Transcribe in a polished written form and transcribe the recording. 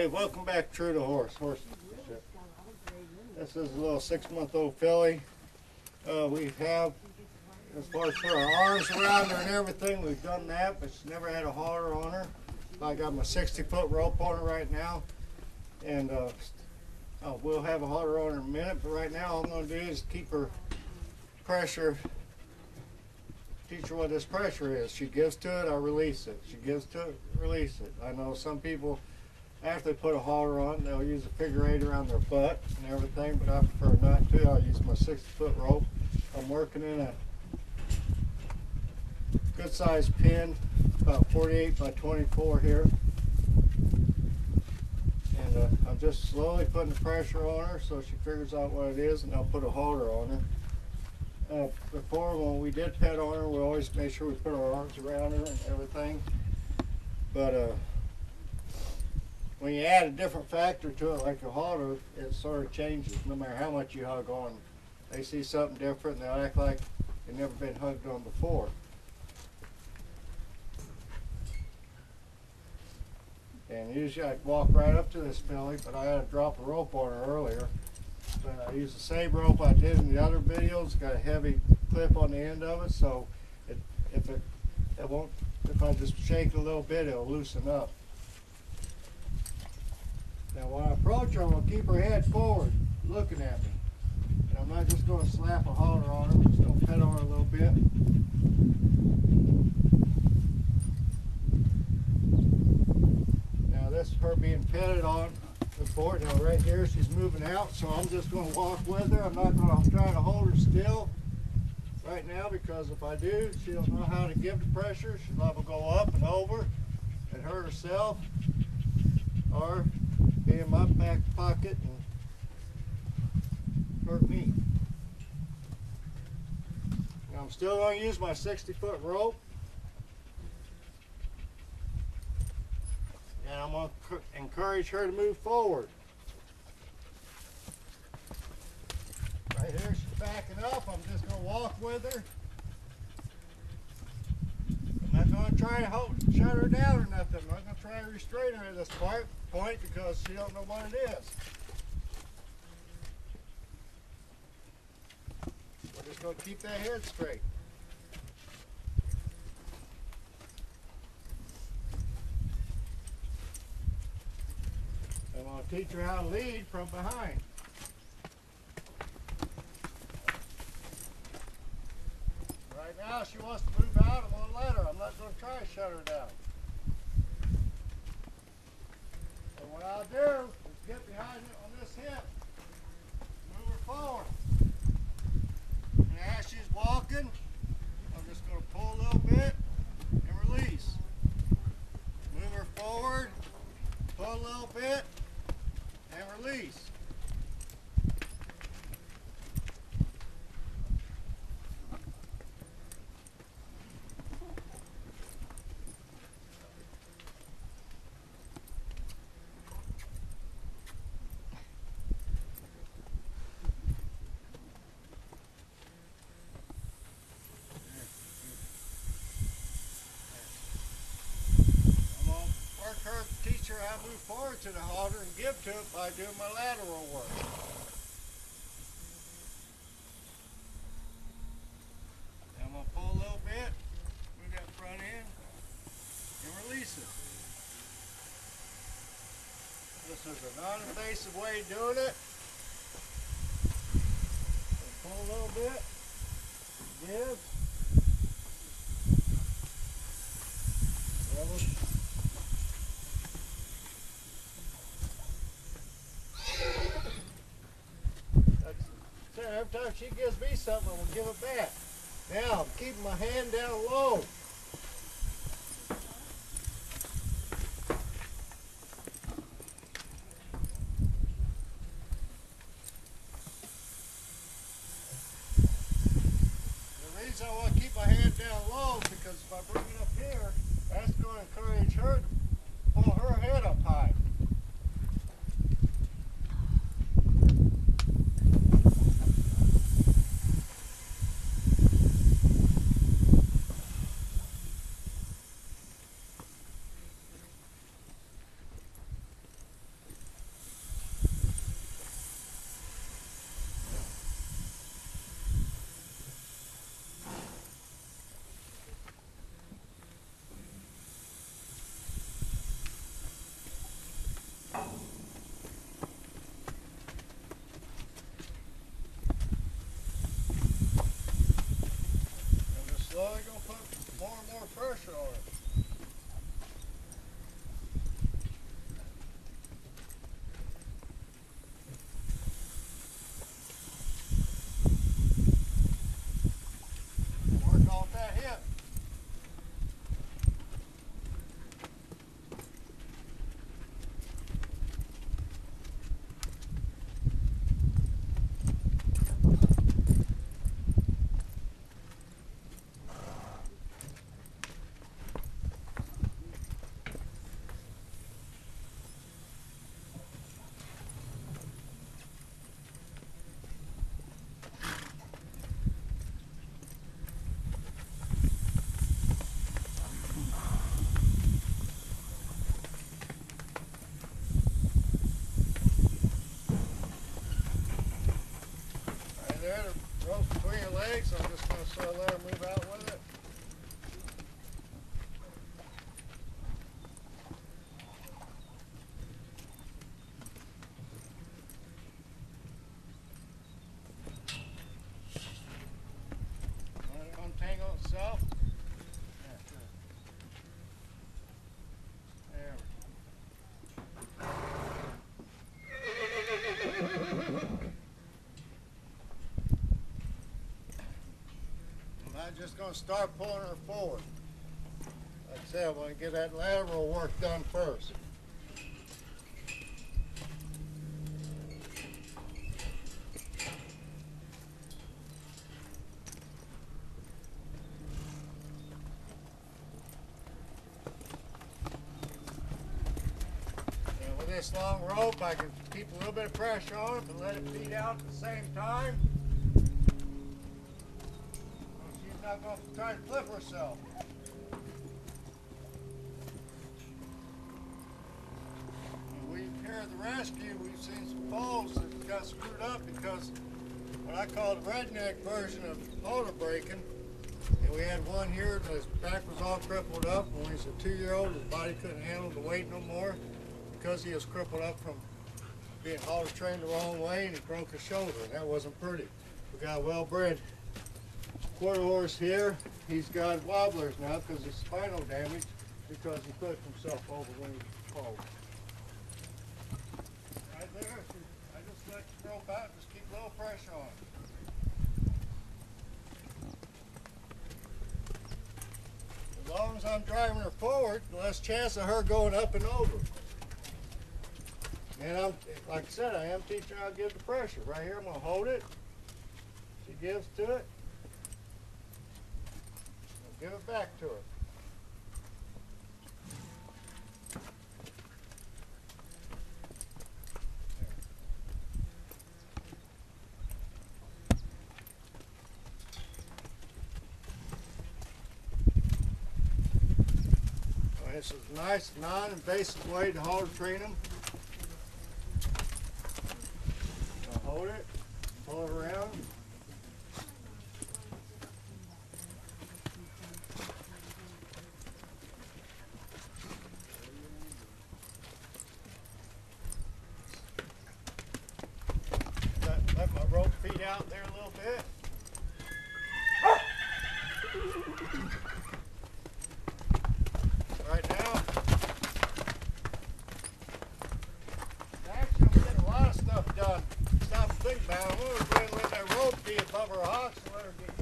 Hey, welcome back, True to Horse. This is a little 6-month-old filly. We have, as far as put our arms around her and everything, we've done that, but she's never had a halter on her. I got my 60-foot rope on her right now, and we'll have a halter on her in a minute. But right now, all I'm going to do is keep her pressure. Teach her what this pressure is. She gives to it, I release it. She gives to it, release it. I know some people, after they put a halter on, they'll use a figure 8 around their butt and everything, but I prefer not to. I'll use my 60-foot rope. I'm working in a good sized pin, about 48 by 24 here. And I'm just slowly putting the pressure on her so she figures out what it is, and I'll put a halter on her. Before, when we did pet on her, we always made sure we put our arms around her and everything. But when you add a different factor to it, like a halter, it sort of changes. No matter how much you hug on, they see something different and they'll act like they've never been hugged on before. And usually I'd walk right up to this filly, but I had to drop a rope on her earlier. But I use the same rope I did in the other videos. It's got a heavy clip on the end of it, so if I just shake it a little bit, it'll loosen up. Now when I approach her, I'm going to keep her head forward, looking at me. And I'm not just going to slap a halter on her, we're just going to pet on her a little bit. Now this is her being petted on the board. Now right here she's moving out, so I'm just going to walk with her. I'm not going to try to hold her still right now, because if I do, she'll know how to give the pressure. She'll liable to go up and over and hurt herself, or be in my back pocket and hurt me. Now I'm still going to use my 60-foot rope, and I'm going to encourage her to move forward. Right here she's backing up. I'm just going to walk with her. I'm not going to try to shut her down or nothing. I'm not going to try to restrain her at this point because she don't know what it is. We're just going to keep that head straight. I'm going to teach her how to lead from behind. Right now she wants to move out. I'm going to let her. I'm not going to try to shut her down. And what I'll do is get behind it on this hip, move her forward. And as she's walking, I'm just going to pull a little bit and release. Move her forward, pull a little bit, and release. Teach her how to move forward to the halter and give to it by doing my lateral work. I'm going to pull a little bit, move that front end, and release it. This is a non-invasive way of doing it. Pull a little bit, give. Every time she gives me something, I'm going to give it back. Now, I'm keeping my hand down low. The reason I want to keep my hand down low is because if I bring it up here, that's going to encourage her to pull her head up high. between her legs. I'm just going to sort of let her move out with it. Let it untangle itself. There we go. I'm just going to start pulling her forward. Like I said, I want to get that lateral work done first. And with this long rope, I can keep a little bit of pressure on it, but let it feed out at the same time. Not going to try to flip herself. When we here at the rescue, we've seen some foals that got screwed up because what I call the redneck version of halter breaking. And we had one here and his back was all crippled up. When he was a 2-year-old, his body couldn't handle the weight no more because he was crippled up from being halter trained the wrong way, and he broke his shoulder, and that wasn't pretty. We got a well-bred quarter horse here. He's got wobblers now because of spinal damage because he pushed himself over when he falls. Right there, I just let the rope out and just keep a little pressure on it. As long as I'm driving her forward, the less chance of her going up and over. And I'm, like I said, I am teaching her how to give the pressure. Right here, I'm going to hold it. She gives to it. Give it back to her. Well, this is a nice, non-invasive way to halter train them. I'll hold it, pull it around. Let my rope feed out there a little bit. Right now, actually I'm getting a lot of stuff done. Stop and think about it. I'm going to let that rope be above her hocks and let her get